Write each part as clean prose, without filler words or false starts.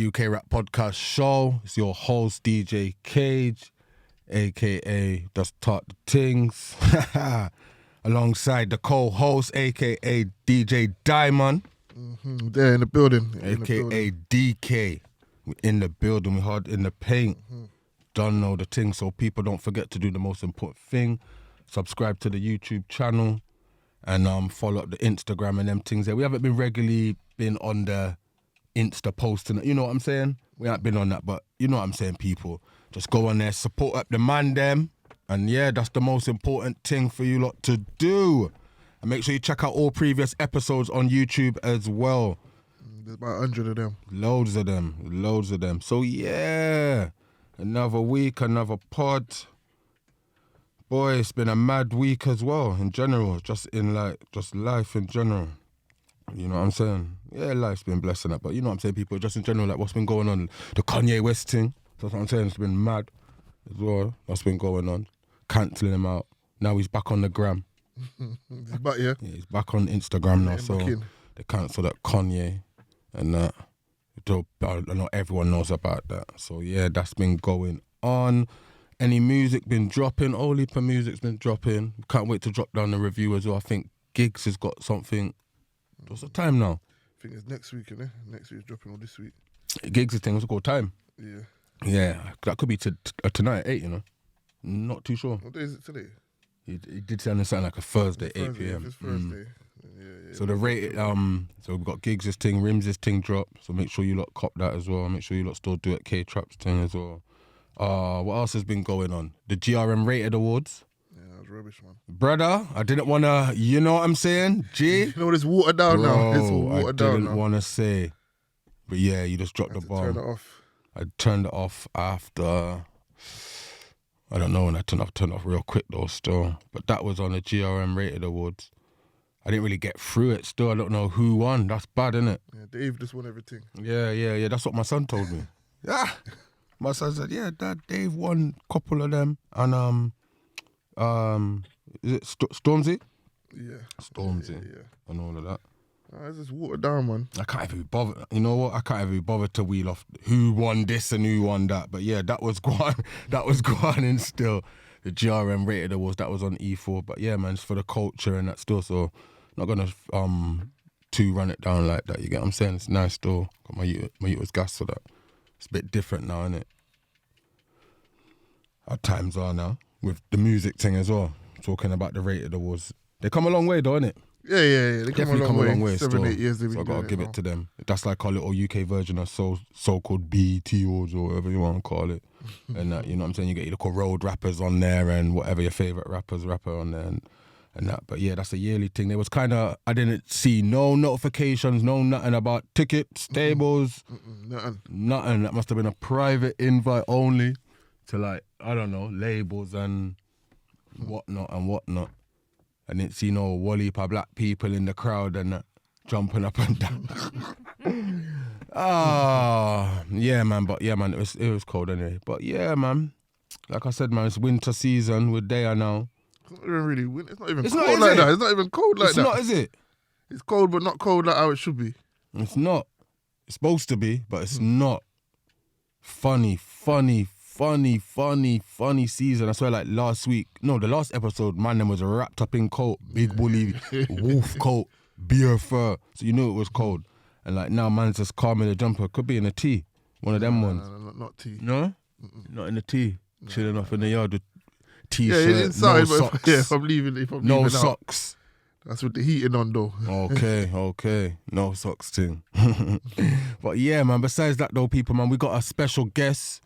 UK Rap Podcast Show. It's your host, DJ Cage, a.k.a. Just Talk the Things, alongside the co-host, a.k.a. DJ Diamond. There in the building. a.k.a. DK. We're in the building, we're hard in the paint. Don't know the thing, so people don't forget to do the most important thing. Subscribe to the YouTube channel and follow up the Instagram and them things there. We haven't been regularly been on the Insta posting, you know what I'm saying? We haven't been on that, but you know what I'm saying, people. Just go on there, support up the man them, and yeah, that's the most important thing for you lot to do. And make sure you check out all previous episodes on YouTube as well. There's about 100 of them. Loads of them. So yeah, another week, another pod. Boy, it's been a mad week as well, in general, just life in general. You know what I'm saying? Yeah, life's been blessed and that, but you know what I'm saying, people, just in general, like what's been going on, the Kanye West thing, that's what I'm saying, it's been mad as well, what's been going on, cancelling him out. Now he's back on the gram. He's back, yeah? Yeah, he's back on Instagram now, so they cancelled that Kanye and that. I know everyone knows about that. So yeah, that's been going on. Any music been dropping? All heap of music's been dropping. Can't wait to drop down the review as well. I think Giggs has got something. What's the time now? I think it's next week, innit? Next week's dropping or this week. Giggs' thing, what's it called? Time? Yeah. Yeah, that could be tonight at 8, you know? Not too sure. What day is it today? He did sound like a Thursday, 8 p.m. It's Thursday. Yeah. So the rated, so we've got Giggs' thing, Rims' thing drop. So make sure you lot cop that as well. Make sure you lot still do it K-Trap's thing as well. What else has been going on? The GRM Rated Awards. Yeah, that was rubbish, man. Brother, I didn't want to, you know what I'm saying? G? You know what, it's watered down now. It's all watered down now. I didn't want to say. But yeah, you just dropped the bomb. Turn it off. I turned it off after, I don't know when I turned off real quick though still. But that was on the GRM Rated Awards. I didn't really get through it still. I don't know who won. That's bad, innit? Yeah, Dave just won everything. Yeah. That's what my son told me. Yeah. My son said, yeah, Dad, Dave won a couple of them. And, is it Stormzy? Yeah. Stormzy. Yeah. And all of that. It's just watered down, man. I can't even be bothered. You know what? I can't even be bothered to wheel off who won this and who won that. But yeah, that was gone. That was gone and still. The GRM Rated Awards, that was on E4. But yeah, man, it's for the culture and that still. So not going to to run it down like that. You get what I'm saying? It's nice still. Got my youth was gas for that. It's a bit different now, innit? Our times are now. With the music thing as well. Talking about the Rated Awards. They come a long way though, innit? Yeah. They come a long way. 7-8 years they've been so I gotta give it to them. That's like our little UK version of so-called BET Awards or whatever you want to call it. And that, you know what I'm saying? You get your little road rappers on there and whatever your favourite rapper on there and that. But yeah, that's a yearly thing. There was kind of, I didn't see no notifications, no nothing about tickets, tables, nothing. That must have been a private invite only to like, I don't know, labels and whatnot. I didn't see no wally for black people in the crowd and that, jumping up and down. Yeah, man. But yeah, man, it was cold anyway. But yeah, man, like I said, man, it's winter season. We're there now. It's not even really winter. It's not even cold like that. It's not even cold like that. It's not, is it? It's cold, but not cold like how it should be. It's not. It's supposed to be, but it's not. Funny season. I swear, like the last episode, man, them was wrapped up in coat, big bully, wolf coat, beer fur. So you knew it was cold. And like now, man's just calm in the jumper. Could be in a tee. One of them ones. No, not tea. No? Not in the tee. Chilling off in the yard with t-shirt, yeah, inside, no socks. If I'm leaving no out, socks. That's with the heating on though. Okay. No socks thing. But yeah, man, besides that though, people, man, we got a special guest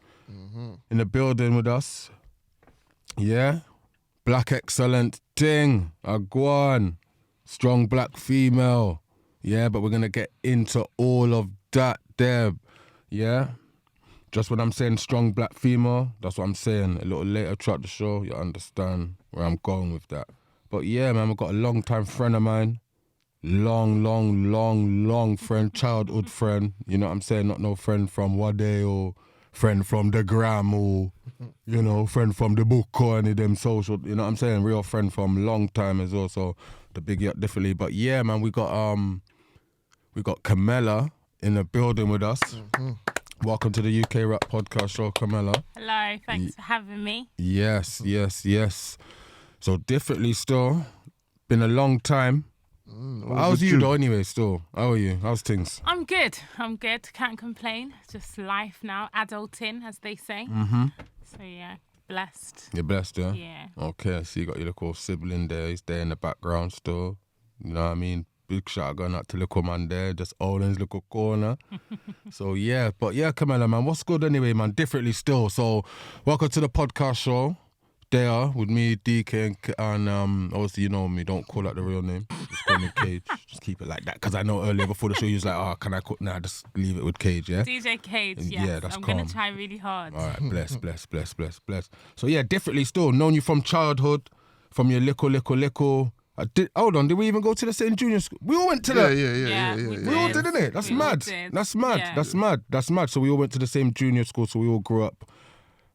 in the building with us. Yeah? Black excellent thing. Agwan. Strong black female. Yeah, but we're going to get into all of that there. Yeah? Just when I'm saying strong black female, that's what I'm saying. A little later throughout the show, you understand where I'm going with that. But yeah, man, I've got a long-time friend of mine. Long friend, childhood friend. You know what I'm saying? Not no friend from Wade or friend from the gram or, you know, friend from the book or any of them social. You know what I'm saying? Real friend from long time as well. So the big yacht differently. But yeah, man, we got Camella in the building with us. Welcome to the UK Rap Podcast Show, Camella. Hello, thanks for having me. Yes. So differently still. Been a long time. How's you though anyway still? How are you? How's things? I'm good. Can't complain. Just life now. Adulting, as they say. So yeah, blessed. You're blessed, yeah? Yeah. Okay, so you got your little sibling there. He's there in the background still. You know what I mean? Big shout going out to little man there, just all in his little corner. So yeah, but yeah, Camella, man, what's good anyway, man? Differently still. So welcome to the podcast show. There with me, DK, and obviously you know me. Don't call out the real name. Just call me Cage. Just keep it like that. Because I know earlier before the show, you was like, "Oh, can I call?" Nah, just leave it with Cage. Yeah. DJ Cage. Yes. Yeah, that's I'm calm. gonna try really hard. All right, bless. So yeah, differently still. Known you from childhood, from your little. Hold on, did we even go to the same junior school? We all went to Yeah, We all did, innit? That's mad. That's mad. Yeah. That's mad. So we all went to the same junior school, so we all grew up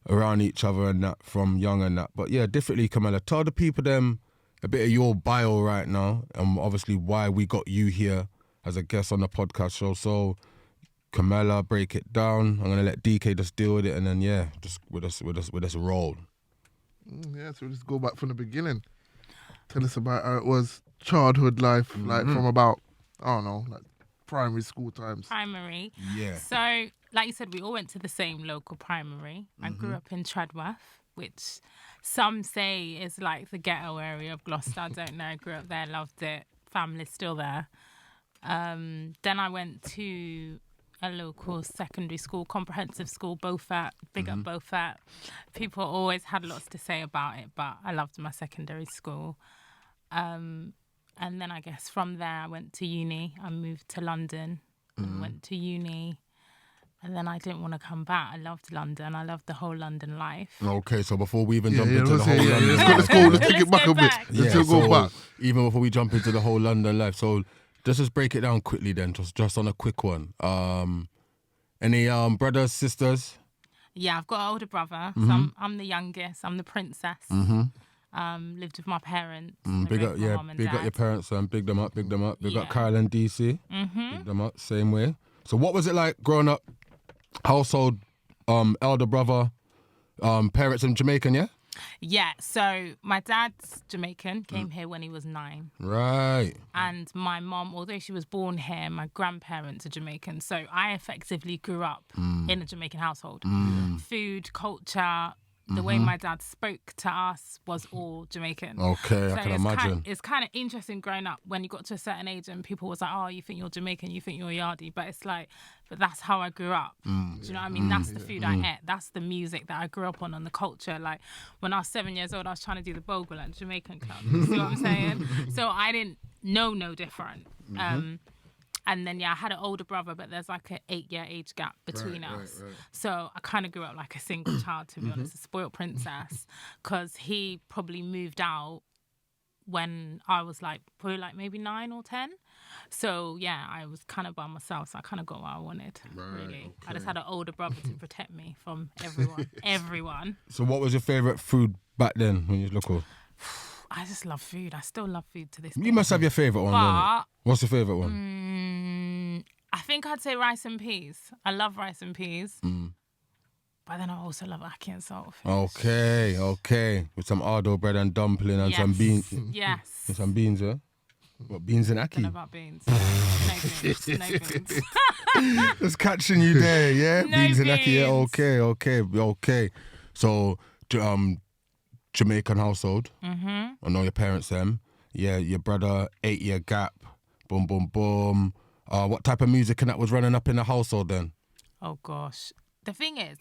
around each other and that from young and that. But yeah, differently, Camella. Tell the people them a bit of your bio right now and obviously why we got you here as a guest on the podcast show. So Camella, break it down. I'm gonna let DK just deal with it and then yeah, just with us roll. Yeah, so let's go back from the beginning. Tell us about how it was childhood life, like from about, I don't know, like primary school times. Primary. Yeah. So, like you said, we all went to the same local primary. I grew up in Treadworth, which some say is like the ghetto area of Gloucester. I don't know. I grew up there, loved it. Family's still there. Then I went to a local secondary school, comprehensive school, Beaufort. Big up Beaufort. People always had lots to say about it, but I loved my secondary school. And then I guess from there I went to uni. I moved to London and went to uni. And then I didn't want to come back. I loved London. I loved the whole London life. Okay, so before we even jump into the whole London London let's take it back go a bit. back. Let's so go back. even before we jump into the whole London life, so just break it down quickly then, just on a quick one. Any brothers, sisters? Yeah, I've got an older brother. So I'm the youngest. I'm the princess. Lived with my parents. My Big up, mum and big up dad. your parents, and big them up. Big Yeah. up Kyle and DC. Big them up, same way. So what was it like growing up? Household, elder brother, parents in Jamaican, yeah? Yeah, so my dad's Jamaican, came here when he was 9. Right. And my mom, although she was born here, my grandparents are Jamaican. So I effectively grew up in a Jamaican household. Food, culture, the way my dad spoke to us was all Jamaican. Okay, I can imagine. It's kind of interesting growing up when you got to a certain age and people was like, oh, you think you're Jamaican, you think you're Yardie. But it's like, but that's how I grew up. Do you know what I mean? That's the food I ate. That's the music that I grew up on the culture. Like when I was 7 years old, I was trying to do the bogle at Jamaican club. You see what I'm saying? So I didn't know no different. And then, I had an older brother, but there's like an 8-year age gap between us. Right. So I kind of grew up like a single child, to be honest, a spoiled princess, because he probably moved out when I was probably maybe 9 or 10. So, I was kind of by myself. So I kind of got what I wanted, really. Okay. I just had an older brother to protect me from everyone. So what was your favourite food back then when you was little? I just love food. I still love food to this day. You must have your favourite one, don't you? What's your favourite one? I think I'd say rice and peas. I love rice and peas. But then I also love ackee and saltfish. Okay. With some ardo bread and dumpling and some beans. Yes. And some beans, yeah? What, beans and I ackee? don't know about beans. No beans. Just catching you there, yeah? No beans and ackee, beans. yeah, okay. So, Jamaican household. I know your parents, them. Yeah, your brother, 8-year gap. Boom, boom, boom. What type of music and that was running up in the household then? Oh, gosh. The thing is,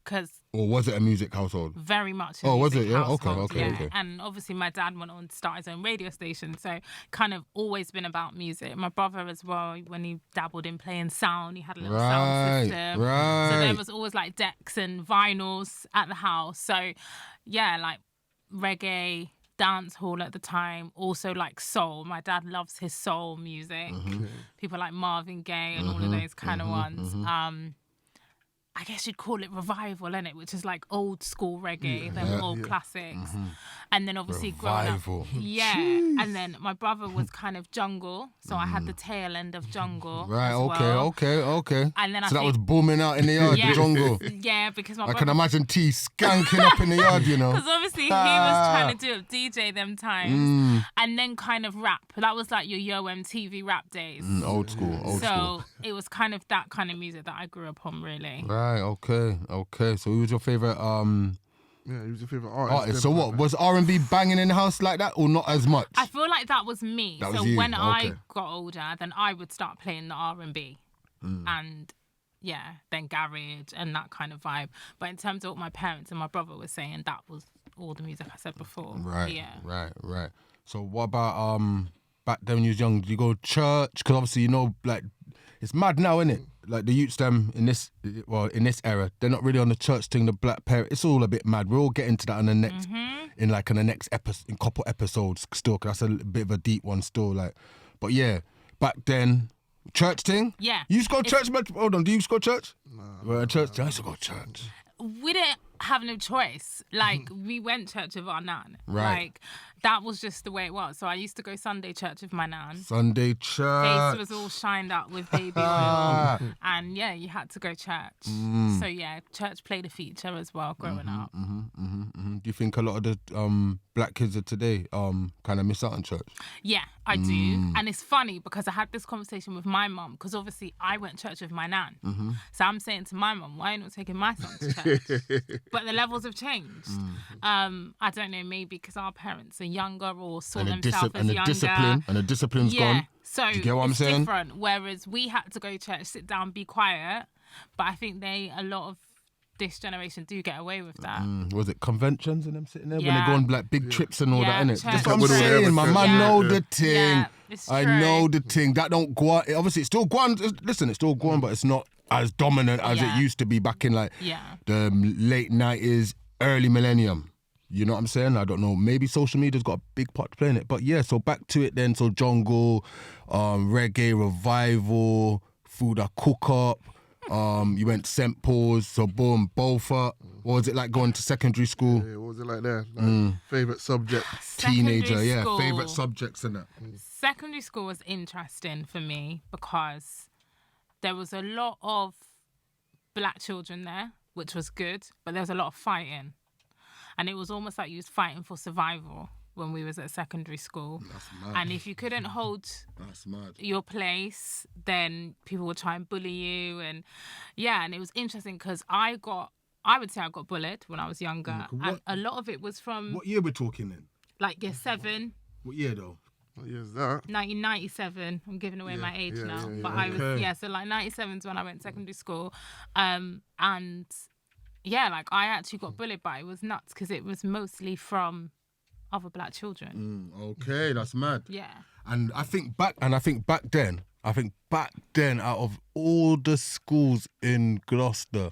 because... Or was it a music household? Very much a Oh, was music it? Yeah, household, okay. And obviously my dad went on to start his own radio station, so kind of always been about music. My brother as well, when he dabbled in playing sound, he had a little sound system. Right. So there was always decks and vinyls at the house. So, reggae, dance hall at the time, also soul. My dad loves his soul music. People like Marvin Gaye and all of those kind of ones. I guess you'd call it revival, innit? Which is like old school reggae, them old classics. And then obviously Revival. growing up. Yeah. And then my brother was kind of jungle. So I had the tail end of jungle. Right, as okay, well. okay. And then so that was booming out in the yard, Yeah. the jungle. Yeah, because my I brother... can imagine T skanking up in the yard, you know. Because obviously he was trying to do a DJ them times. And then kind of rap. That was like your Yo MTV rap days. Old school. So it was kind of that kind of music that I grew up on, really. Right, okay. So who was your favourite Yeah, he was your favourite artist. So what, was R&B banging in the house like that or not as much? I feel like that was me. That so was you, when I okay. got older, then I would start playing the R&B. And yeah, then garage and that kind of vibe. But in terms of what my parents and my brother were saying, that was all the music I said before. Right, Yeah. right. So what about back then when you was young, did you go to church? Because obviously, you know, like, it's mad now, innit? Like the youths them in this era, they're not really on the church thing, the black parent. It's all a bit mad. We'll get into that on the next, in the next episode, in couple episodes still, because that's a bit of a deep one still. Like, but yeah, back then, church thing. Yeah. You used to go to church, man? Hold on, do you used to go to church? No. Church. I used to go to church. We didn't have no choice. Like, we went church with our nan. Right. Like, that was just the way it was. So I used to go Sunday church with my nan. Sunday church. Face was all shined up with baby oil. And yeah, you had to go church. So yeah, church played a feature as well growing up. Do you think a lot of the black kids of today kind of miss out on church? Yeah, I do. And it's funny because I had this conversation with my mum because obviously I went to church with my nan. So I'm saying to my mum, why are you not taking my son to church? But the levels have changed. I don't know, maybe because our parents are younger or saw themselves as younger. The discipline's gone. So do you get what I'm it's saying? Different. Whereas we had to go to church, sit down, be quiet. But I think a lot of this generation do get away with that. Was it conventions and them sitting there when Yeah. they go on like big trips and all that, innit? church That's what I'm trips. saying. My man Yeah. know the thing. Yeah, it's I true. know the thing. That don't go on. Obviously, it's still go on. Listen, it's still go on, but it's not as dominant as it used to be back in like the late 90s, early millennium. You know what I'm saying? I don't know. Maybe social media's got a big part to play in it. But yeah, so back to it then. So jungle, reggae, revival, food I cook up. You went St. Paul's, so boom, Beaufort. What was it like going to secondary school? Yeah, what was it like there? Like, favourite subject? Teenager, Secondary school. Favourite subjects in that. Secondary school was interesting for me because there was a lot of black children there, which was good, but there was a lot of fighting. And it was almost like you was fighting for survival when we was at secondary school. That's mad. And if you couldn't hold That's mad. your place, then people would try and bully you. And yeah, and it was interesting because I would say I got bullied when I was younger. And a lot of it was from What year we're talking then? like year 7, What year though? What year is that? 1997. I'm giving away my age now. yeah, But yeah. I was, Okay. so like 97 is when I went to secondary school. And yeah, like I actually got bullied, but it was nuts because it was mostly from other black children. Okay, that's mad. Yeah. And I think back then, out of all the schools in Gloucester,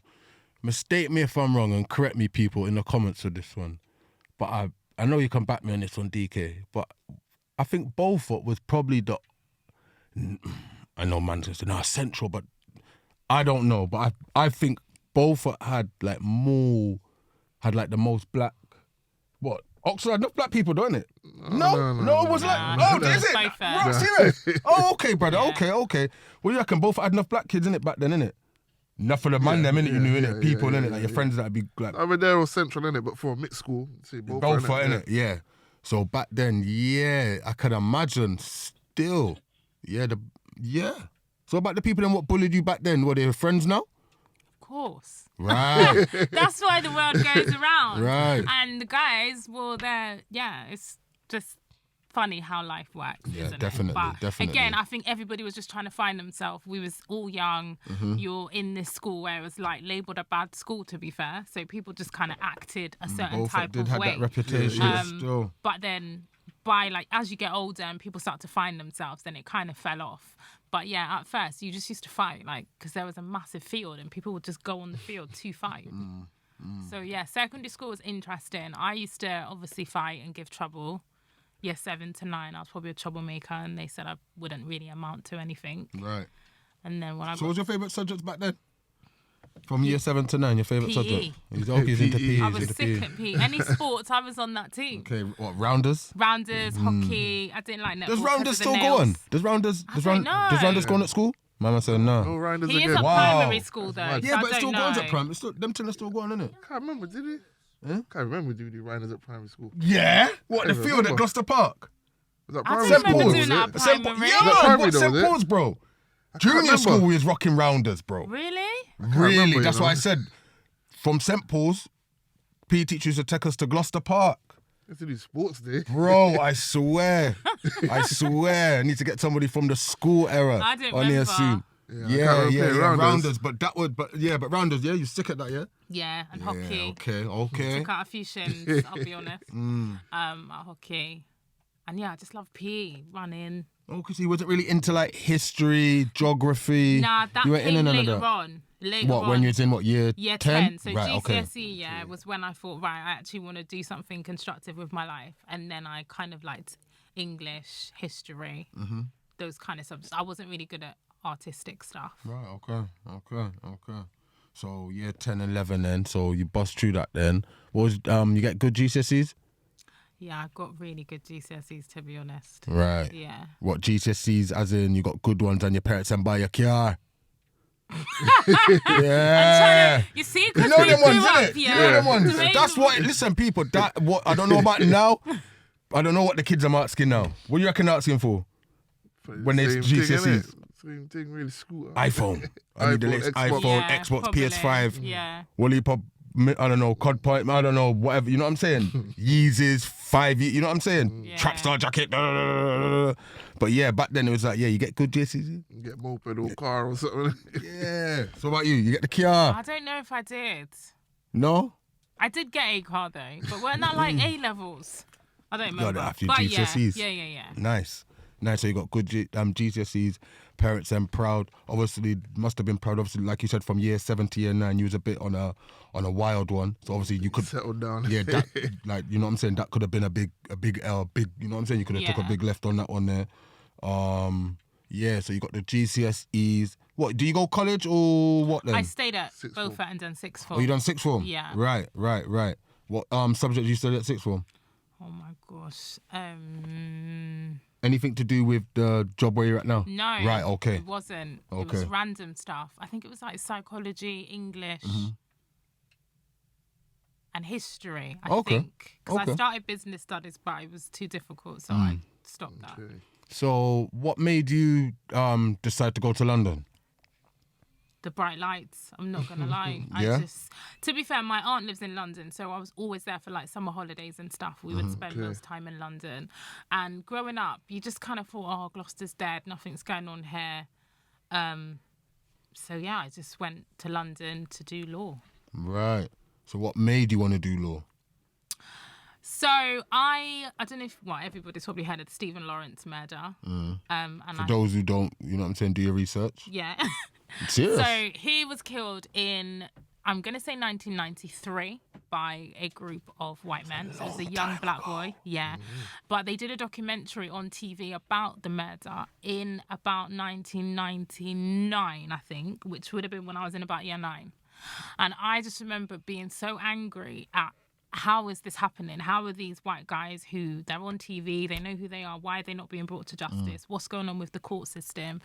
mistake me if I'm wrong and correct me, people, in the comments of this one. But I know you can back me on this one, DK. But I think Beaufort was probably I know Manchester, no, Central, but I don't know. But I think Beaufort had the most black. What? Oxford had enough black people, don't it? No, it was like, is it? Both fair. Right, serious? Oh, okay, brother. Okay. Well, you reckon Beaufort had enough black kids in it back then, innit? Enough for the man, them, innit? You knew, innit? People, innit? Like your friends that'd be like. Over there or Central, innit? But for a mixed school, see, Beaufort, innit? Yeah. So back then, yeah, I could imagine still. Yeah, So about the people then what bullied you back then, were they friends now? Of course. Right. That's why the world goes around. Right. And the guys, well, it's just funny how life works, Yeah, isn't definitely, it? But definitely. again, I think everybody was just trying to find themselves. We was all young. You're in this school where it was like labelled a bad school, to be fair. So people just kind of acted a certain Beaufort type did of have way. that reputation still. But then by like as you get older and people start to find themselves, then it kind of fell off. But yeah, at first you just used to fight, like, because there was a massive field and people would just go on the field to fight. So yeah, secondary school was interesting. I used to obviously fight and give trouble. Year 7 to 9, I was probably a troublemaker, and they said I wouldn't really amount to anything. Right. And then when I So what was your favourite subjects back then? From year 7 to 9, your favourite PE. subject? He's into PE. I he's was into sick PE. at PE. Any sports, I was on that team. Okay, what, rounders? Rounders, hockey. I didn't like netball. Does because rounders of the still go on? nails. Does rounders don't know. does rounders go on at school? Mama said no. No rounders He is again. at Wow. primary school though. mad. So Yeah, I but it don't still know. goes at prime. It's still, them two are still going, isn't it? Can't remember, did he? Huh? Can't remember doing the rounders at primary school. Yeah. What, the I field at remember. Gloucester Park? Was that I primary don't St. remember Paul's. doing that at St. Paul- primary. Yeah, Was that man. primary What, though, St. was it? Paul's, bro? can't Junior remember. school, we was rocking rounders, bro. Really? Really? remember, That's you know. why I said from St. Paul's, PE teachers used to take us to Gloucester Park. Used to do sports day. Bro, I swear. I need to get somebody from the school era I don't on here remember. soon. Yeah, I Yeah, can't yeah, remember rounders. rounders. But that would, but rounders, yeah, you stick at that, yeah? Yeah, and Yeah, hockey. okay. Took out a few shins, I'll be honest. At hockey. And yeah, I just love PE, running. Oh, because he wasn't really into like history, geography. Nah, that you weren't came in and later that. on. Later What, on. when you was in what, year Year 10? 10. So right, okay. GCSE, was when I thought, right, I actually want to do something constructive with my life. And then I kind of liked English, history, those kind of subjects. I wasn't really good at artistic stuff. Right, okay. So year 10, 11 then, so you bust through that then. What was, you get good GCSEs? Yeah, I got really good GCSEs, to be honest. Right. Yeah. What, GCSEs as in you got good ones and your parents and buy your car? Yeah. You see, You because know we them grew ones, up, innit? yeah. You know them ones. To make- That's what, listen people, that what I don't know about now. I don't know what the kids are asking now. What do you reckon they're asking for? When they Same GCSEs. thing, innit? Same thing, really, scooter. iPhone. I need the iPhone, latest Xbox. iPhone, Yeah, Xbox, probably. PS5. Yeah. Wally Pop, I don't know, COD Point, I don't know, whatever, you know what I'm saying? Yeezys, 5, you know what I'm saying? Yeah. Trapstar jacket, da, da, da, da, da, da. But yeah, back then it was like, yeah, you get good GCSEs. Get moped or car or something. Yeah. So what about you? You get the Kia? I don't know if I did. No? I did get a car though, but weren't that like A levels? I don't remember. Got it after your but GCSEs. Yeah. Nice. So you got good GCSEs, parents and proud. Obviously, must have been proud. Obviously, like you said, from year 7 to year 9, you was a bit on a wild one. So obviously you could Settle down. Yeah, that like you know what I'm saying. That could have been a big L, big. You know what I'm saying. You could have took a Yeah. big left on that one there. Yeah. So you got the GCSEs. What do you go college or what then? I stayed at Sixth Beaufort and then sixth form. Oh, you done sixth form? Yeah. Right. What subject you studied at sixth form? Oh my gosh. Anything to do with the job where you're at now? No. Right. Okay. It wasn't. It Okay. was random stuff. I think it was like psychology, English, Mm-hmm. and history. I Okay. think because Okay. I started business studies, but it was too difficult, so I stopped that. Okay. So what made you decide to go to London? The bright lights. I'm not gonna lie. Yeah? To be fair, my aunt lives in London, so I was always there for like summer holidays and stuff. We would spend most time in London. And growing up, you just kind of thought, oh, Gloucester's dead. Nothing's going on here. So yeah, I just went to London to do law. Right. So what made you want to do law? So I don't know if everybody's probably heard of the Stephen Lawrence murder. And For those who don't, you know what I'm saying, do your research. yeah. Serious? So he was killed in, I'm going to say 1993 by a group of white men. So it was a young black boy. Yeah. But they did a documentary on TV about the murder in about 1999, I think, which would have been when I was in about year 9. And I just remember being so angry at how is this happening? How are these white guys who they're on TV, they know who they are, why are they not being brought to justice? What's going on with the court system?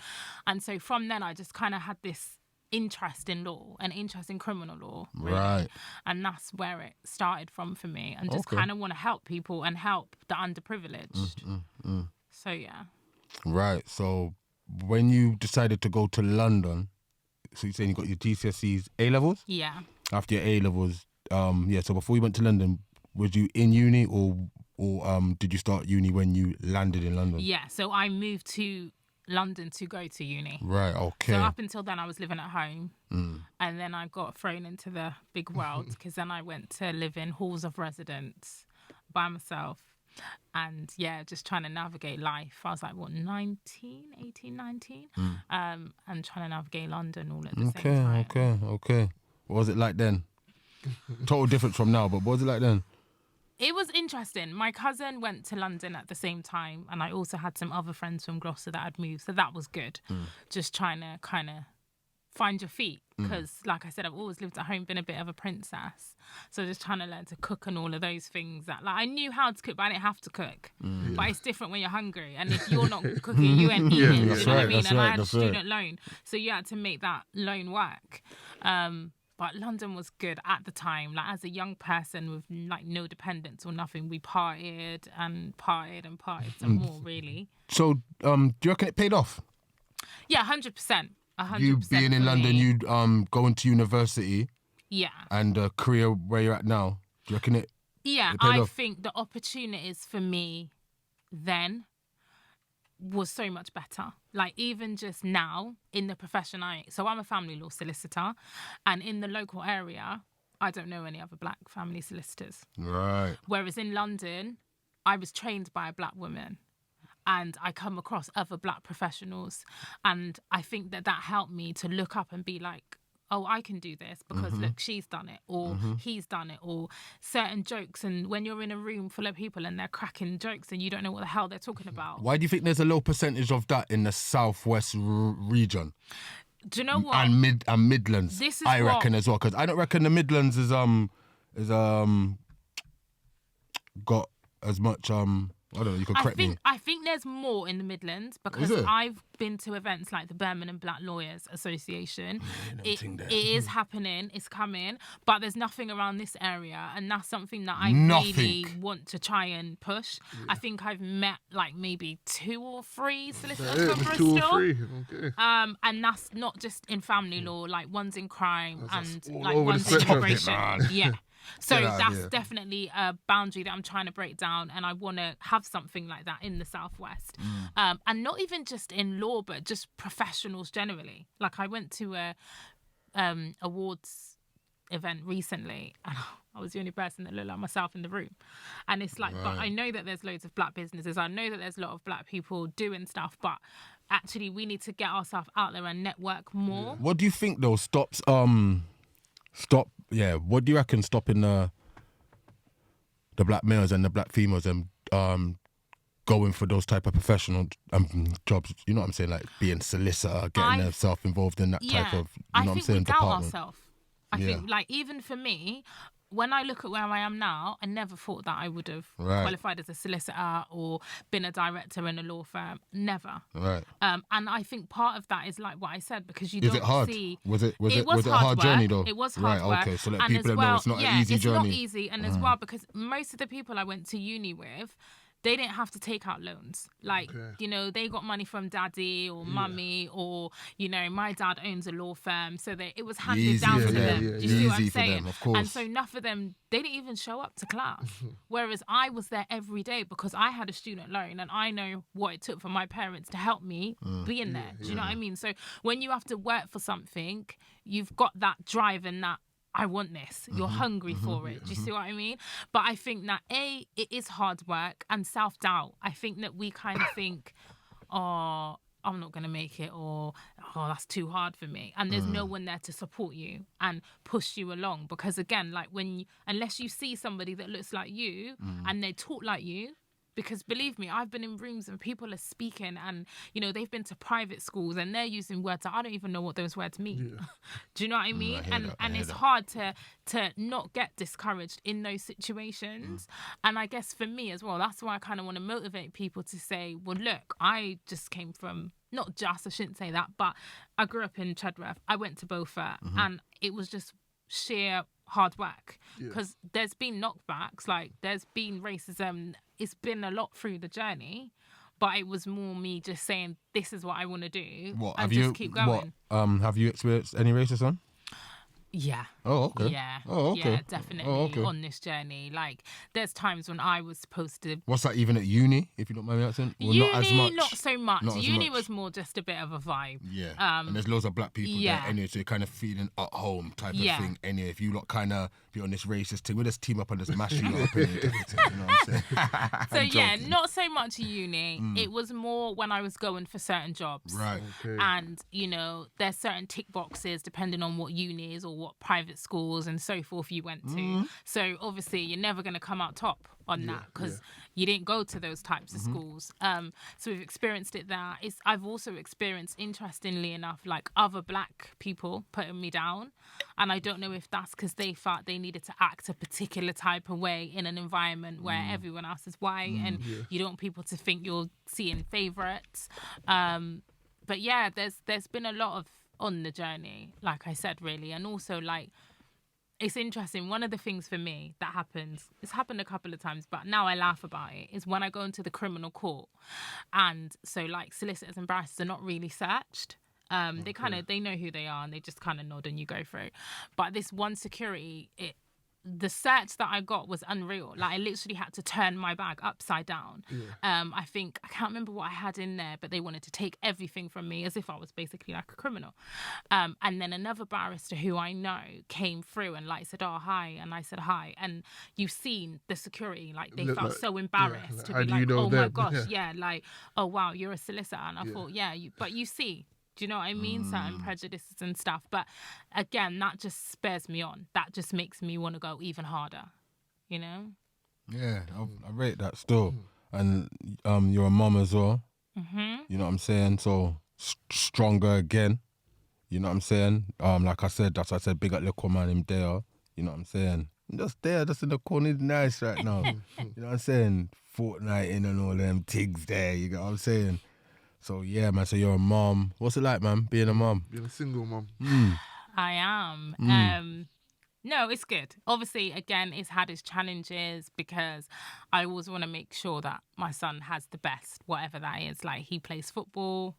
And so from then I just kind of had this interest in law, an interest in criminal law. Really. Right. And that's where it started from for me. And just Okay. kind of want to help people and help the underprivileged. So yeah. Right. So when you decided to go to London, so you're saying you got your GCSEs A levels? Yeah. After your A levels, so before you went to London, was you in uni or did you start uni when you landed in London? Yeah. So I moved to London to go to uni. Right, okay. So up until then, I was living at home, and then I got thrown into the big world because then I went to live in halls of residence by myself, and yeah, just trying to navigate life. I was like, what, 18, 19, and trying to navigate London all at the same time. Okay. What was it like then? Total difference from now, but what was it like then? It was interesting. My cousin went to London at the same time, and I also had some other friends from Gloucester that had moved, so that was good. Just trying to kind of find your feet. Because, like I said, I've always lived at home, been a bit of a princess. So just trying to learn to cook and all of those things. That, like, I knew how to cook, but I didn't have to cook. But it's different when you're hungry. And if you're not cooking, you ain't eating. Do you know what I mean? And I had a student loan. So you had to make that loan work. But London was good at the time. Like, as a young person with, like, no dependents or nothing, we partied and partied and partied some more, really. So, do you reckon it paid off? Yeah, 100%. 100% You being in for London, me. you going to university, Yeah. and a career where you're at now. Do you reckon it? Yeah, It paid I off? think the opportunities for me then was so much better. Like, even just now in the profession so I'm a family law solicitor, and in the local area, I don't know any other black family solicitors. Right. Whereas in London, I was trained by a black woman. And I come across other black professionals. And I think that helped me to look up and be like, oh, I can do this because look, she's done it, or he's done it, or certain jokes. And when you're in a room full of people and they're cracking jokes and you don't know what the hell they're talking about. Why do you think there's a low percentage of that in the southwest region Do you know what? and Midlands? This is I what- reckon as well, because I don't reckon the Midlands is got as much I don't know. You could correct me. I think there's more in the Midlands because Is it? I've been to events like the Birmingham Black Lawyers Association. It thing there. is happening, it's coming, but there's nothing around this area, and that's something that I Nothing. really want to try and push. I think I've met like maybe 2 or 3 solicitors from There's 2 or Bristol. 3. Okay. And that's not just in family law, like one's in crime That's and all like over the one's in spectrum. immigration. Man. Yeah. So Get out of that's here. definitely a boundary that I'm trying to break down, and I want to have something like that in the Southwest. And not even just in law, but just professionals generally. Like, I went to a awards event recently, and I was the only person that looked like myself in the room. And it's like, but I know that there's loads of black businesses. I know that there's a lot of black people doing stuff, but actually we need to get ourselves out there and network more. What do you think though stops what do you reckon stopping the black males and the black females and going for those type of professional jobs? You know what I'm saying? Like being solicitor, getting themselves involved in that type of, you know what I'm saying, we doubt department. ourselves. I think, like, even for me, when I look at where I am now, I never thought that I would have qualified as a solicitor or been a director in a law firm. Never. Right. And I think part of that is like what I said, because you Is don't it hard? see. Was it was a hard work. journey though? It was hard right, work. okay. So let And people as know well, it's not an easy it's journey. not easy. And as well, because most of the people I went to uni with, they didn't have to take out loans. Like, you know, they got money from daddy or mummy, or, you know, my dad owns a law firm. So it was handed Easy down for to them. them. Do you see what I'm Easy for saying? them, of course. And so enough of them, they didn't even show up to class. Whereas I was there every day because I had a student loan and I know what it took for my parents to help me be in there. Do you know what I mean? So when you have to work for something, you've got that drive and that, I want this. You're hungry for it. Do you see what I mean? But I think that it is hard work and self-doubt. I think that we kind of think, oh, I'm not going to make it, or, oh, that's too hard for me. And there's no one there to support you and push you along. Because again, like unless you see somebody that looks like you and they talk like you, because believe me, I've been in rooms and people are speaking and, you know, they've been to private schools and they're using words that I don't even know what those words mean. Yeah. Do you know what I mean? And it's hard to not get discouraged in those situations. And I guess for me as well, that's why I kind of want to motivate people to say, well, look, I just came from, not just, I shouldn't say that, but I grew up in Chedworth. I went to Beaufort and it was just sheer hard work, because there's been knockbacks, like there's been racism, it's been a lot through the journey, but it was more me just saying this is what I want to do keep going. Have you experienced any racism? Yeah. Oh, okay. Yeah. Oh, okay. Yeah, definitely. Oh, okay. On this journey, like there's times when I was supposed to. What's that even at uni, if you don't mind me asking? Well, uni, not as much. not so much. Not as Uni much. was more just a bit of a vibe. Yeah. And there's loads of black people there anyway, so you're kind of feeling at home type of thing. Anyway, if you lot kind of be on this racist thing, we'll just team up and just mash you up. You know what I'm saying? So yeah, joking. not so much uni. It was more when I was going for certain jobs. Right. Okay. And, you know, there's certain tick boxes depending on what uni is or what private schools and so forth you went to. So obviously you're never going to come out top on that because you didn't go to those types of schools. So we've experienced it there. I've also experienced, interestingly enough, like other black people putting me down. And I don't know if that's because they felt they needed to act a particular type of way in an environment where everyone else is white and you don't want people to think you're seeing favourites. But yeah, there's been a lot of on the journey, like I said, really. And also, like, it's interesting. One of the things for me that happens, it's happened a couple of times, but now I laugh about it, is when I go into the criminal court. And so, like, solicitors and barristers are not really searched. They know who they are and they just kind of nod and you go through. But this one security, the search that I got was unreal. Like, I literally had to turn my bag upside down. I can't remember what I had in there, but they wanted to take everything from me as if I was basically like a criminal. And then another barrister who I know came through and like said, "Oh, hi," and I said hi. And you've seen the security, like they felt so embarrassed to be like, "Oh my gosh, like, oh wow, you're a solicitor," and I thought, but you see. Do you know what I mean? Certain prejudices and stuff. But again, that just spurs me on. That just makes me want to go even harder, you know? Yeah, I rate that still. And you're a mum as well. You know what I'm saying? So stronger again. You know what I'm saying? Like I said, big up little man him there. You know what I'm saying? Just there, just in the corner, he's nice right now. You know what I'm saying? Fortnighting and all them tigs there, you know what I'm saying? So yeah, man. So you're a mom. What's it like, man, being a mom? Being a single mom. I am. No, it's good. Obviously, again, it's had its challenges because I always want to make sure that my son has the best, whatever that is. Like, he plays football,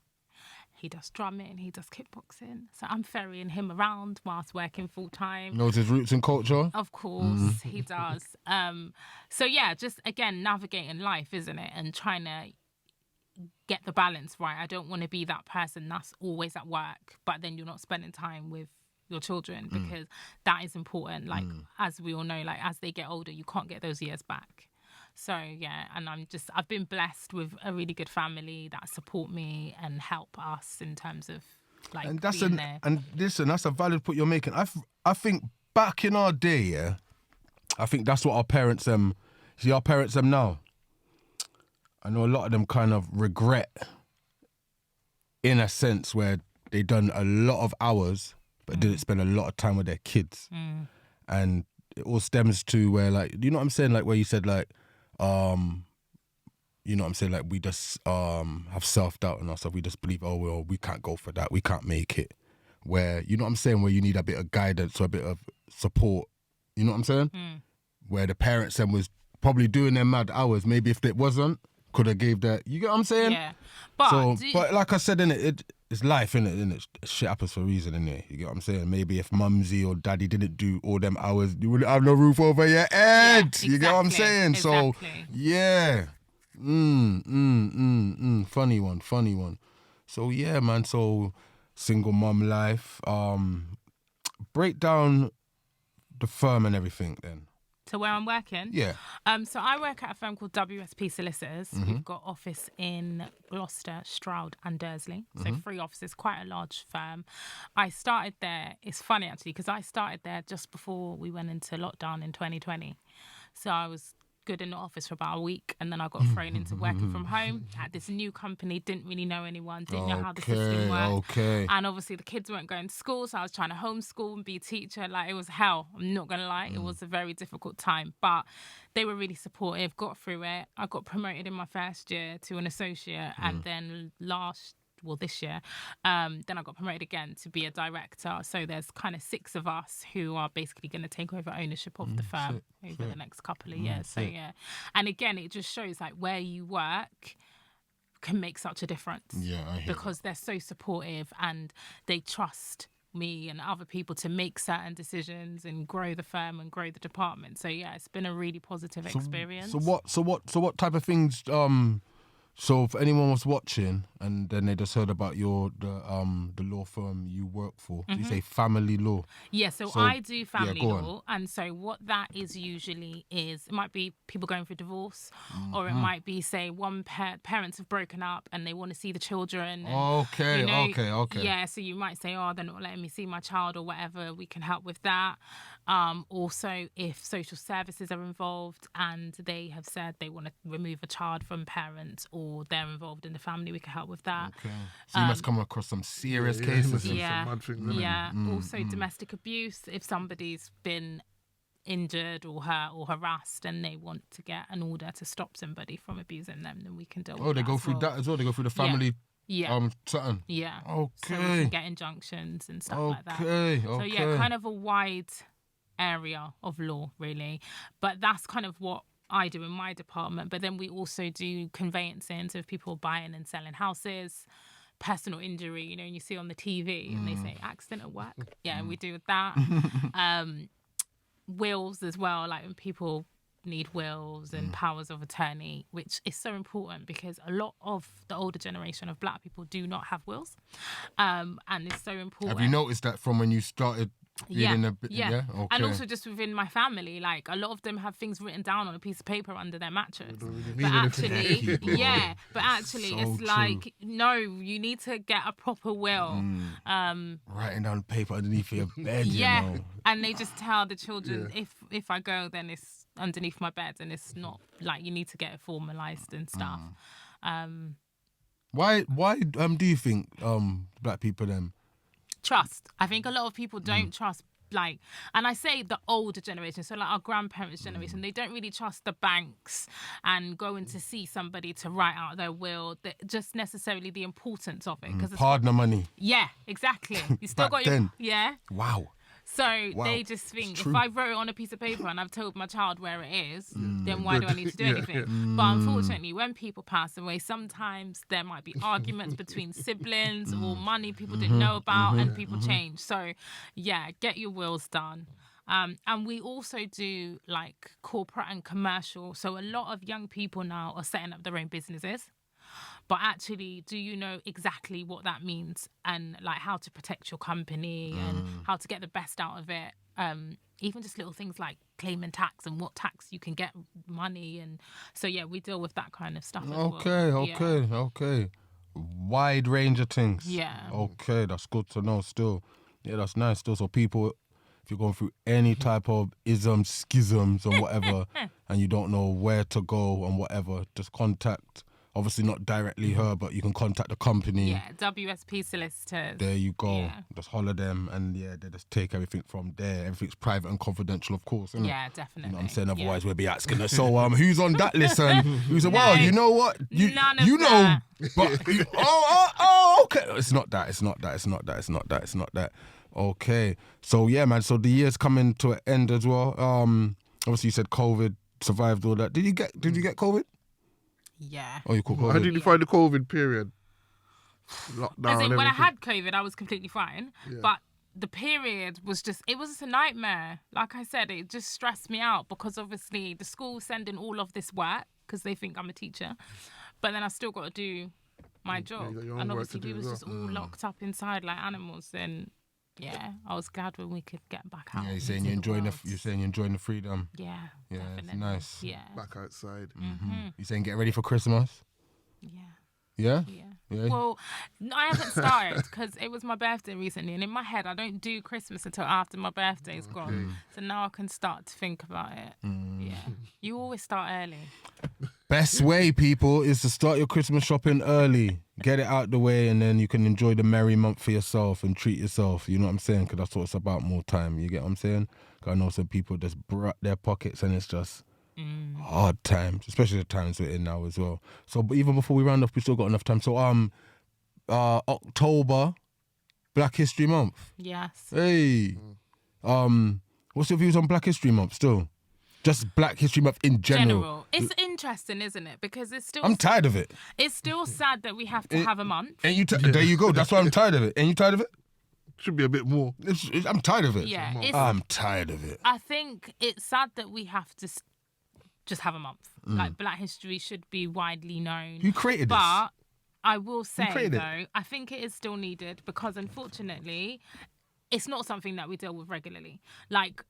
he does drumming, he does kickboxing. So I'm ferrying him around whilst working full time. Knows his roots and culture? Of course, he does. So yeah, just again, navigating life, isn't it? And trying to get the balance right. I don't want to be that person that's always at work, but then you're not spending time with your children because that is important. Like, as we all know, like as they get older, you can't get those years back. So yeah, and I've been blessed with a really good family that support me and help us in terms of like being there. And listen, that's a valid point you're making. I think back in our day, yeah, I think that's what our parents see our parents now. I know a lot of them kind of regret, in a sense, where they done a lot of hours but didn't spend a lot of time with their kids. And it all stems to where, like, you know what I'm saying? Like, where you said, like, you know what I'm saying? Like, we just have self-doubt in ourselves. We just believe, oh, well, we can't go for that. We can't make it. Where, you know what I'm saying? Where you need a bit of guidance or a bit of support. You know what I'm saying? Where the parents then was probably doing their mad hours. Maybe if it wasn't, could have gave that. You get what I'm saying? Yeah. But like I said, it's life, innit? Shit happens for a reason, innit? You get what I'm saying? Maybe if mumsy or daddy didn't do all them hours, you wouldn't have no roof over your head. Yeah, exactly, you get what I'm saying? Exactly. So, yeah. Funny one. So, yeah, man. So, single mum life. Break down the firm and everything then. To where I'm working? Yeah. So I work at a firm called WSP Solicitors. We've got office in Gloucester, Stroud and Dursley. So 3 offices, quite a large firm. I started there, it's funny actually, because I started there just before we went into lockdown in 2020. So I was good in the office for about a week and then I got thrown into working from home at this new company, didn't really know anyone, didn't know how the system worked. And obviously the kids weren't going to school, so I was trying to homeschool and be a teacher. Like, it was hell, I'm not gonna lie. It was a very difficult time, but they were really supportive, got through it. I got promoted in my first year to an associate and then this year, then I got promoted again to be a director. So there's kind of 6 of us who are basically going to take over ownership of the firm over the next couple of years. So yeah, and again, it just shows like where you work can make such a difference. Yeah, I hear because they're so supportive and they trust me and other people to make certain decisions and grow the firm and grow the department. So yeah, it's been a really positive experience. So what type of things So for anyone was watching and then they just heard about the law firm you work for, so you say family law. Yeah, so I do family law, and so what that is usually is it might be people going through divorce, or it might be say one parents have broken up and they want to see the children. And, Okay. Yeah, so you might say, oh, they're not letting me see my child or whatever. We can help with that. Also, if social services are involved and they have said they want to remove a child from parents or they're involved in the family, we can help with that. Okay. So you must come across some serious cases. Yeah. Some mad things, innit? Also, domestic abuse. If somebody's been injured or hurt or harassed and they want to get an order to stop somebody from abusing them, then we can deal with that. Oh, they go through that as well. They go through the family. Yeah. Something. Yeah. Okay. So we can get injunctions and stuff like that. Okay. So yeah, kind of a wide area of law, really. But that's kind of what I do in my department. But then we also do conveyancing, so if people are buying and selling houses, personal injury, you know, and you see on the TV and they say accident at work. Yeah, we do that. Wills as well, like when people need wills and powers of attorney, which is so important because a lot of the older generation of black people do not have wills. And it's so important. Have you noticed that from when you started? Yeah. Okay. And also just within my family, like a lot of them have things written down on a piece of paper under their mattress. But actually, So it's true. like, no, you need to get a proper will. Writing down paper underneath your bed, Yeah. you know. And they just tell the children, if I go, then it's underneath my bed, and it's not like you need to get it formalized and stuff. Why do you think black people Trust. I think a lot of people don't trust, like, and I say the older generation, so like our grandparents' generation, they don't really trust the banks and going to see somebody to write out their will, just necessarily the importance of it. partner money? Yeah, exactly. You still Back got your, then. yeah. Wow. So they just think, if I wrote it on a piece of paper and I've told my child where it is, then why do I need to do anything? But unfortunately, when people pass away, sometimes there might be arguments between siblings or money people didn't know about, and people change. So yeah, get your wills done. And we also do like corporate and commercial. So a lot of young people now are setting up their own businesses. But actually, do you know exactly what that means and like how to protect your company and how to get the best out of it? Even just little things like claiming tax and what tax you can get money. And so, yeah, we deal with that kind of stuff as well. Okay. Wide range of things. Yeah. Okay, that's good to know still. Yeah, that's nice still. So people, if you're going through any type of isms, schisms and whatever, and you don't know where to go and whatever, just contact... Obviously not directly her, but you can contact the company. Yeah, WSP solicitors. There you go. Yeah. Just holler them and they just take everything from there. Everything's private and confidential, of course, isn't it? Yeah, definitely. You know what I'm saying? Otherwise we'll be asking her, so who's on that list? And who's like, well, you know what? None of you know, that. but okay. It's not that. Okay. So yeah, man. So the year's coming to an end as well. Obviously you said COVID, survived all that. Did you get COVID? Yeah. Oh, you caught COVID. How did you find the COVID period? Lockdown. As in, and when I everything. had COVID, I was completely fine. Yeah. But the period was just a nightmare. Like I said, it just stressed me out because obviously the school's sending all of this work because they think I'm a teacher. But then I still got to do my job. got your own And work obviously to we do was as just all locked up inside like animals. And yeah, I was glad when we could get back out. Yeah, you're saying into you're world. enjoying the freedom. Yeah, Yeah, it's definitely. nice. Yeah. Back outside. You saying get ready for Christmas? Yeah. Yeah? Yeah. Yeah. Well, I haven't started because it was my birthday recently, and in my head, I don't do Christmas until after my birthday's gone. So now I can start to think about it. Yeah. You always start early. Best way, people, is to start your Christmas shopping early. Get it out the way, and then you can enjoy the merry month for yourself and treat yourself. You know what I'm saying? Because that's what it's about, more time. You get what I'm saying? 'Cause I know some people just brought their pockets, and it's just hard times, especially the times we're in now as well. So, but even before we round off, we still got enough time. So, October, Black History Month. Yes. Hey, what's your views on Black History Month? Still, just Black History Month in general. It's interesting, isn't it? Because it's still I'm tired of it. it's still sad that we have to have a month. And there you go. That's why I'm tired of it. And you tired of it? Should be a bit more. I'm tired of it. Yeah, I'm tired of it. I think it's sad that we have to just have a month. Like Black history should be widely known. Who created this? But I will say created it? though, I think it is still needed because unfortunately, it's not something that we deal with regularly. Like,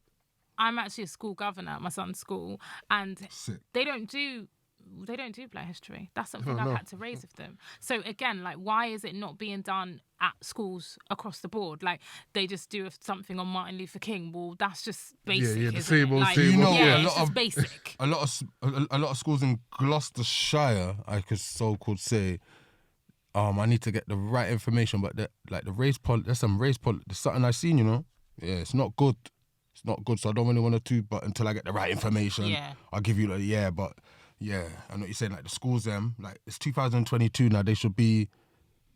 I'm actually a school governor at my son's school, and Sick. they don't do Black history. That's something I've had to raise with them. So again, like, why is it not being done at schools across the board? Like, they just do something on Martin Luther King. Well, that's just basic. the isn't same it? old, Like, same You know old. what? yeah, A it's lot just of basic. a lot of schools in Gloucestershire, I could so-called say, I need to get the right information, but the race there's some race there's something I seen, you know. Yeah, it's not good. It's not good. So I don't really want to but until I get the right information, Yeah. I'll give you but yeah, I know what you're saying. Like the schools, like it's 2022 now. There should be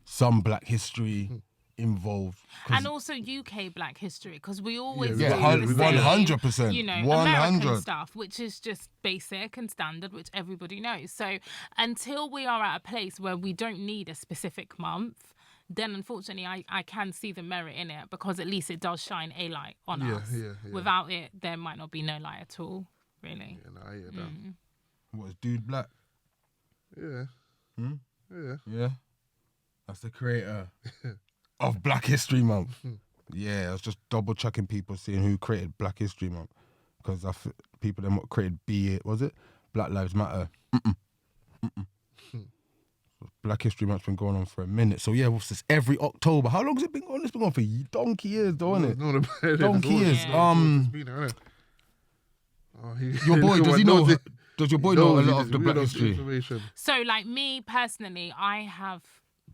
some Black history involved. And also UK Black history, because we always Yeah, do the same, 100%. you know, 100. American stuff, which is just basic and standard, which everybody knows. So until we are at a place where we don't need a specific month, then unfortunately I can see the merit in it, because at least it does shine a light on us. Yeah. Without it, there might not be no light at all, really. Yeah, nah, I hear that. What is Dude Black? Yeah. Yeah. Yeah, that's the creator of Black History Month. Yeah, I was just double checking people, seeing who created Black History Month, because people then what created Black Lives Matter. Black History Month's been going on for a minute. So yeah, what's this? Every October. How long has it been going? It's been going for donkey years, though, isn't it? No, Donkey years. Your Your boy, does he know? Does your boy know a lot of the Black history? Information. So, like, me personally, I have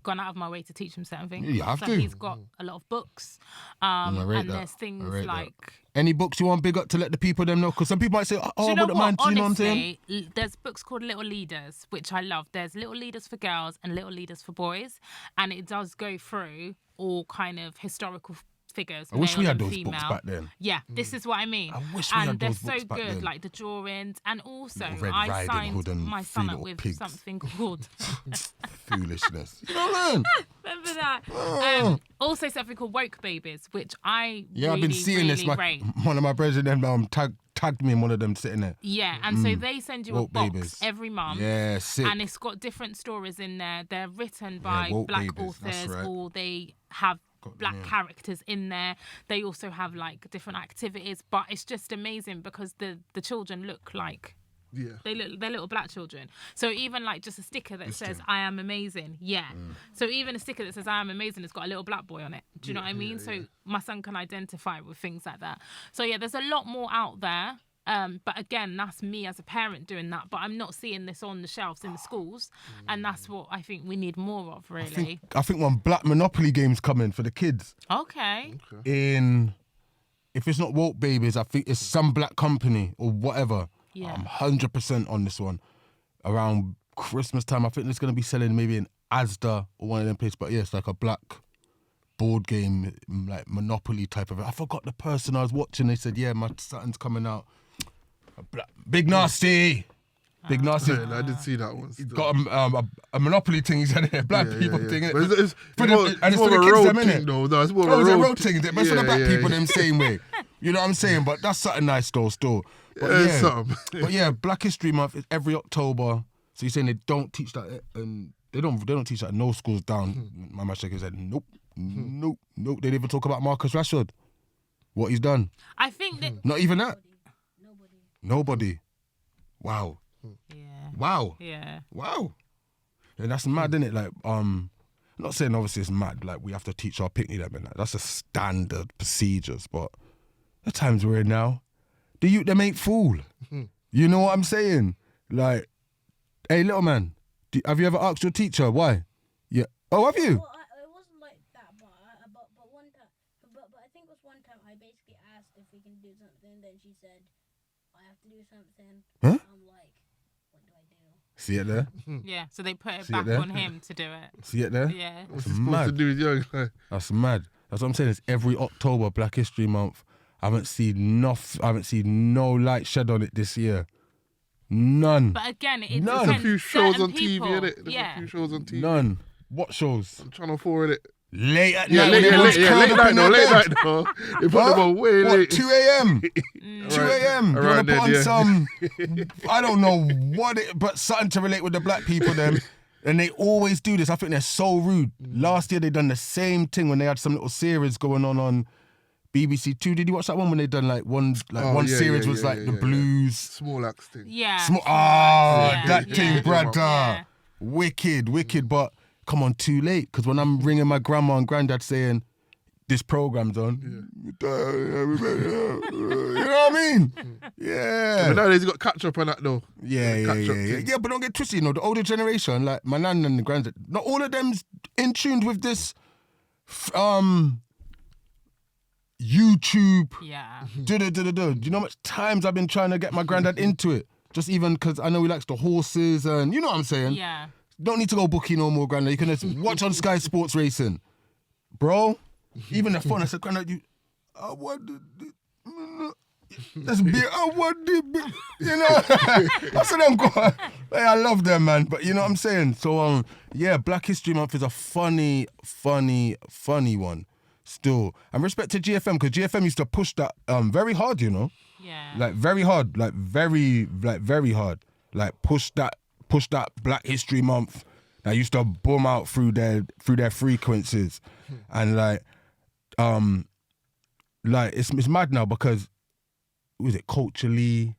gone out of my way to teach him certain things. Yeah, you have so to. he's got a lot of books, I rate and that. there's things I rate that. like. Any books you want big up to let the people them know? Because some people might say, oh, Do you I know wouldn't what? mind. Do you know what I'm saying? Honestly, there's books called Little Leaders, which I love. There's Little Leaders for girls and Little Leaders for boys, and it does go through all kind of historical figures. I wish we male had and those female. books back then. Yeah, this is what I mean. I wish we and had they're those so books back good, then. like the drawings, and also Little Red I Riding signed Hood and my Three son up Little with Pigs. something called. Foolishness. You know what I mean? Remember that? Also something called Woke Babies, which I Yeah, really, I've been seeing really this. rate. One of my brethren tagged me in one of them sitting there. Yeah, and so they send you a Woke box Babies. every month. Yeah, sick. And it's got different stories in there. They're written by Woke Black Babies, that's authors, right. or they have Black yeah. characters in there. They also have like different activities, but it's just amazing because the children look like Yeah. they're little Black children. So even like just a sticker that says "I am amazing," yeah. So even a sticker that says "I am amazing" has got a little Black boy on it. Do you know what I mean? So my son can identify with things like that. So yeah, there's a lot more out there. But again, that's me as a parent doing that. But I'm not seeing this on the shelves in the schools, and that's what I think we need more of, really. I think one Black Monopoly game's coming for the kids. Okay. If it's not Woke Babies, I think it's some Black company or whatever. Yeah. I'm 100% on this one. Around Christmas time, I think it's going to be selling maybe in Asda or one of them places. But yeah, it's like a Black board game, like Monopoly type of it. I forgot the person I was watching. They said, yeah, my son's coming out. Big Nasty. Big Nasty. Yeah, I did see that one. He's got a Monopoly thing. He's had a Black people thing. But it's For more, the- and it's it's for more the of a kids, road them, innit? thing, though. No, it's more Oh, of it's a a road road thing, but it's for the Black people them same way. You know what I'm saying? But that's something nice though, still. But Yeah, something. but yeah, Black History Month is every October. So you're saying they don't teach that, and they don't teach that in no schools down. My man shaking said, nope. They didn't even talk about Marcus Rashford, what he's done. I think that. Not even that. Nobody. Wow. Yeah. Wow. Yeah. Wow. And that's mad, isn't it? Like, I'm not saying obviously it's mad, like we have to teach our picnic them and that. That's a standard procedures, but the times we're in now, the youth them ain't fool. You know what I'm saying? Like, hey little man, have you ever asked your teacher why? Yeah. Oh, have you? Well, it wasn't like that, but one time, but I think it was one time I basically asked if we can do something, then she said, I have to do something. Huh? I'm like, what do I do? See it there? Yeah. So they put it See it back there? on him to do it. See it there? Yeah. What's That's he supposed to mad. do with young? Like, That's mad. That's what I'm saying. It's every October, Black History Month. I haven't seen no light shed on it this year. None. But again, it None. depends. a few shows Certain on TV, people, innit? There's yeah. a few shows on TV. None. What shows? Channel 4, innit? late at Yeah, night. late, when everyone's late curled up in their bed. night though. They put them on way What, late. 2 a.m.? 2 a.m. You want Around to put on then, some, I don't know what it, but something to relate with the black people them. And they always do this. I think they're so rude. Last year they done the same thing when they had some little series going on BBC Two. Did you watch that one when they done one series was the blues? Small axe thing. Yeah. That thing, yeah. brother. Yeah. Wicked. But come on, too late. Because when I'm ringing my grandma and granddad saying, this program's on. You know what I mean? Yeah. But nowadays you got catch up on that though. Yeah. Yeah, but don't get twisted, you know, the older generation, like my nan and the granddad, not all of them's in tune with this YouTube. Yeah. Do you know how much times I've been trying to get my granddad into it? Just even because I know he likes the horses and you know what I'm saying? Yeah. Don't need to go bookie no more, granddad. You can just watch on Sky Sports Racing. Bro, even the phone, I said, granddad, I want that's beer. I want the beer. You know, I said them go. Hey, I love them, man. But you know what I'm saying. So Black History Month is a funny one. Still, and respect to GFM because GFM used to push that very hard. You know, Yeah. like very hard, like very hard. Like push that Black History Month. That used to boom out through their frequencies, and it's mad now because. Who is it? Culturally,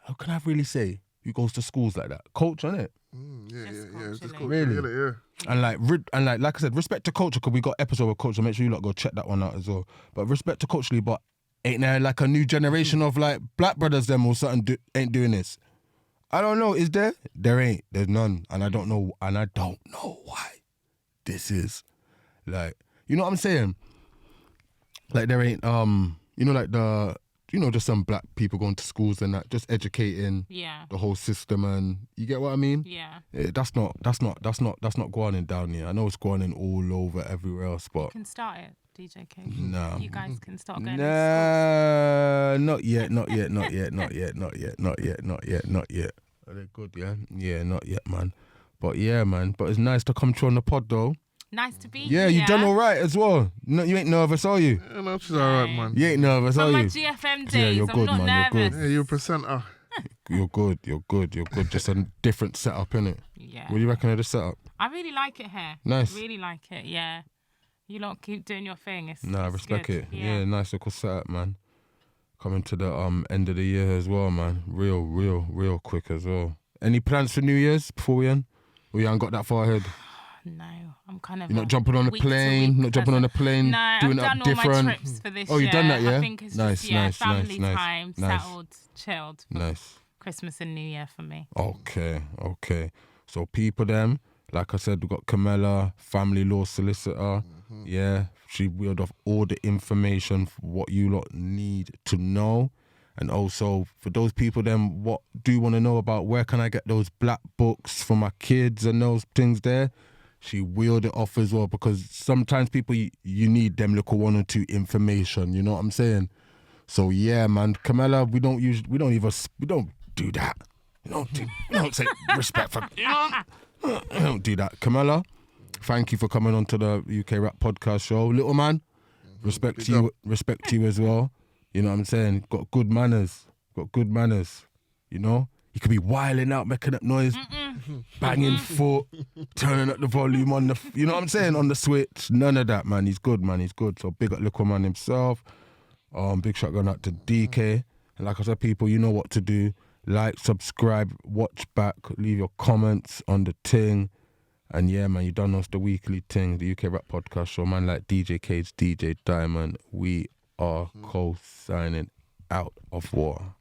how can I really say who goes to schools like that? Culture, innit? Yeah. Just culturally. Really? Yeah. And like I said, respect to culture because we got episode of culture. Make sure you lot go check that one out as well. But respect to culturally, but ain't there like a new generation of like black brothers them or something ain't doing this? I don't know. Is there? There ain't. There's none, and I don't know. And I don't know why. This is like you know what I'm saying. Like there ain't you know like the. You know, just some black people going to schools and that, just educating the whole system, and you get what I mean? Yeah. That's not going on down here. I know it's going on all over everywhere else, but You can start it, DJ K. No. You guys can start going. not yet. Are they good? Yeah, not yet, man. But yeah, man. But it's nice to come through on the pod though. Nice to be Yeah, here. you done all right as well. No, you ain't nervous, are you? Yeah, no, she's alright, man. You ain't nervous, are From my you? GFM days, Yeah, you're I'm good, not man. You're nervous. good. Yeah, you're a presenter. You're good. Just a different setup, innit? Yeah. What do you reckon of the setup? I really like it here. Nice. Really like it, yeah. You lot keep doing your thing. It's I respect good. it. Yeah, nice little setup, man. Coming to the end of the year as well, man. Real quick as well. Any plans for New Year's before we end? Or you haven't got that far ahead? No, I'm kind of. You're not jumping on the plane? Not jumping on the plane? No, doing I've it done up all different? my trips for this Oh, year. you've done that, yeah? I think it's Nice, just, nice, family nice, time, nice. settled, chilled. for Nice. Christmas and New Year for me. Okay. So people them, like I said, we got Camella, family law solicitor. Yeah, she wheeled off all the information for what you lot need to know. And also for those people them what do want to know about where can I get those black books for my kids and those things there, she wheeled it off as well because sometimes people you need them little one or two information, you know what I'm saying? So yeah, man, Camella, we don't do that. We don't say respect for we don't do that. Camella, thank you for coming on to the UK Rap Podcast show. Little man, respect to you as well. You know what I'm saying? Got good manners. You know? You could be wilding out, making up noise, banging foot, turning up the volume on the, you know what I'm saying, on the switch. None of that, man. He's good. So big up little man himself. Big shout going out to DK. And like I said, people, you know what to do. Like, subscribe, watch back, leave your comments on the ting. And yeah, man, you done us the weekly ting, the UK Rap Podcast show. Man like DJ Cage, DJ Diamond, we are co-signing out of war.